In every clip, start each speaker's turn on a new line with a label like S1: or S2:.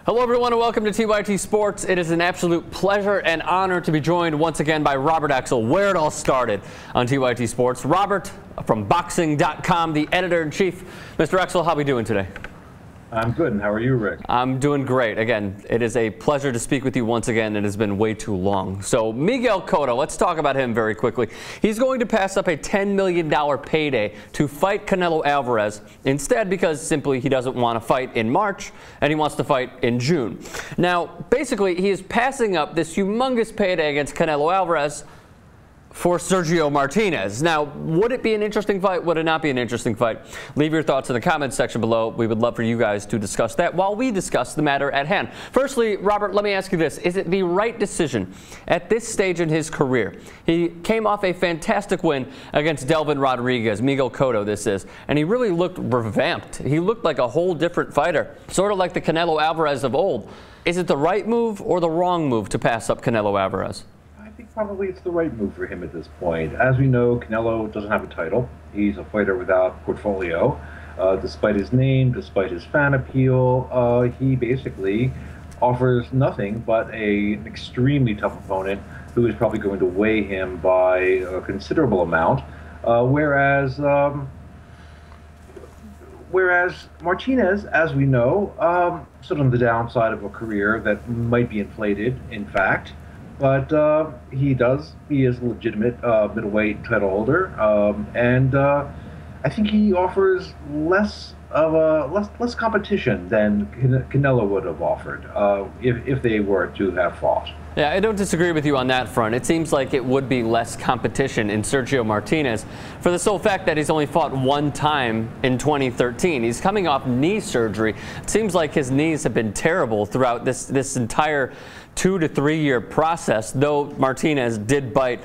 S1: Hello everyone and welcome to TYT Sports. It is an absolute pleasure and honor to be joined once again by Robert Exel, where it all started on TYT Sports. Robert from boxing.com, the editor-in-chief. Mr. Exel, how are we doing today?
S2: I'm good, and how are you, Rick?
S1: I'm doing great. Again, it is a pleasure to speak with you once again. It has been way too long. So Miguel Cotto, let's talk about him very quickly. He's going to pass up a $10 million payday to fight Canelo Alvarez instead because simply he doesn't want to fight in March and he wants to fight in June. Now, basically, he is passing up this humongous payday against Canelo Alvarez for Sergio Martinez. Now, would it be an interesting fight? Would it not be an interesting fight? Leave your thoughts in the comments section below. We would love for you guys to discuss that while we discuss the matter at hand. Firstly, Robert, let me ask you this. Is it the right decision at this stage in his career? He came off a fantastic win against Delvin Rodriguez, Miguel Cotto this is, and he really looked revamped. He looked like a whole different fighter, sort of like the Canelo Alvarez of old. Is it the right move or the wrong move to pass up Canelo Alvarez?
S2: I think probably it's the right move for him at this point. As we know, Canelo doesn't have a title. He's a fighter without portfolio. Despite his name, despite his fan appeal, he basically offers nothing but an extremely tough opponent who is probably going to weigh him by a considerable amount. Whereas Martinez, as we know, sort of on the downside of a career that might be inflated, in fact. But he is a legitimate middleweight title holder, and I think he offers less competition than Canelo would have offered if they were to have fought.
S1: Yeah, I don't disagree with you on that front. It seems like it would be less competition in Sergio Martinez for the sole fact that he's only fought one time in 2013. He's coming off knee surgery. It seems like his knees have been terrible throughout this entire 2 to 3 year process, though Martinez did beat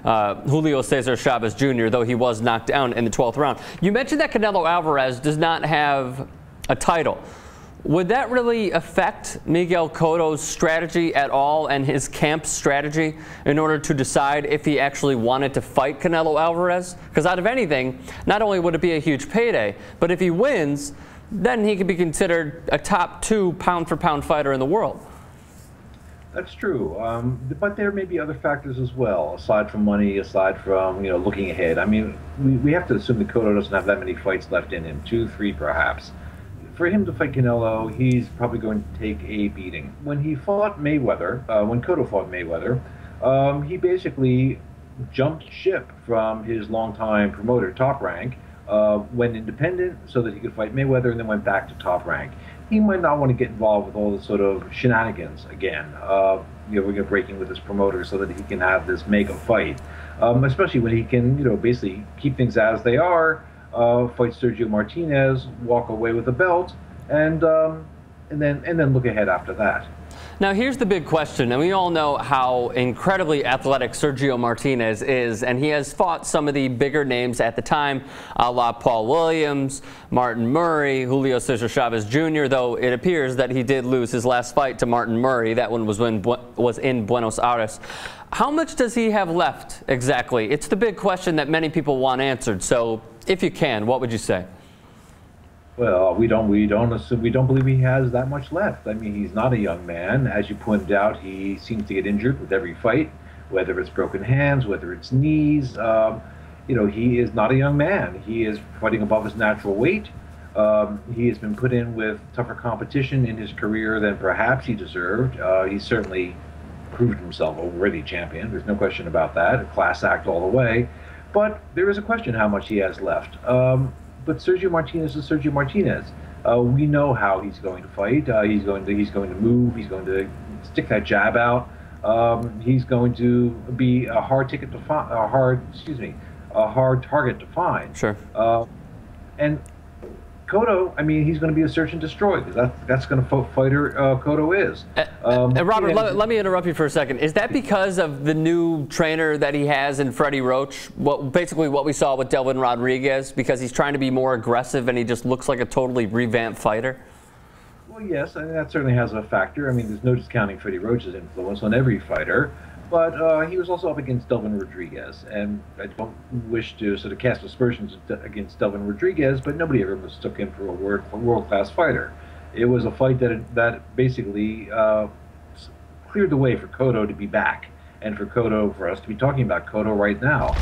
S1: Julio Cesar Chavez Jr., though he was knocked down in the 12th round. You mentioned that Canelo Alvarez does not have a title. Would that really affect Miguel Cotto's strategy at all and his camp's strategy in order to decide if he actually wanted to fight Canelo Alvarez? Because out of anything, not only would it be a huge payday, but if he wins, then he could be considered a top 2 pound-for-pound fighter in the world.
S2: That's true, but there may be other factors as well, aside from money, aside from looking ahead. I mean, we have to assume that Cotto doesn't have that many fights left in him, 2, 3 perhaps. For him to fight Canelo, he's probably going to take a beating. When he fought Mayweather, when Cotto fought Mayweather, he basically jumped ship from his longtime promoter, Top Rank, went independent so that he could fight Mayweather, and then went back to Top Rank. He might not want to get involved with all the sort of shenanigans again. We're breaking with his promoter so that he can have this mega fight, especially when he can, basically keep things as they are. Fight Sergio Martinez, walk away with a belt, and then look ahead after that.
S1: Now here's the big question, and we all know how incredibly athletic Sergio Martinez is, and he has fought some of the bigger names at the time, a la Paul Williams, Martin Murray, Julio Cesar Chavez Jr., though it appears that he did lose his last fight to Martin Murray. That one was in Buenos Aires. How much does he have left exactly? It's the big question that many people want answered. So if you can, what would you say?
S2: Well, we don't believe he has that much left. I mean, he's not a young man. As you pointed out, he seems to get injured with every fight, whether it's broken hands, whether it's knees. He is not a young man. He is fighting above his natural weight. He has been put in with tougher competition in his career than perhaps he deserved. He certainly proved himself a worthy champion. There's no question about that. A class act all the way. But there is a question how much he has left. But Sergio Martinez is Sergio Martinez. We know how he's going to fight. He's going to move. He's going to stick that jab out. He's going to be a hard target to find.
S1: Sure.
S2: And Cotto, I mean, he's going to be a search and destroy, because that's going to fighter Cotto is.
S1: Robert, let me interrupt you for a second. Is that because of the new trainer that he has in Freddie Roach? Basically what we saw with Delvin Rodriguez, because he's trying to be more aggressive and he just looks like a totally revamped fighter?
S2: Well, yes, I mean, that certainly has a factor. I mean, there's no discounting Freddie Roach's influence on every fighter. But he was also up against Delvin Rodriguez, and I don't wish to sort of cast aspersions against Delvin Rodriguez, but nobody ever mistook him for a world-class fighter. it was a fight that basically cleared the way for Cotto to be back, and for us to be talking about Cotto right now.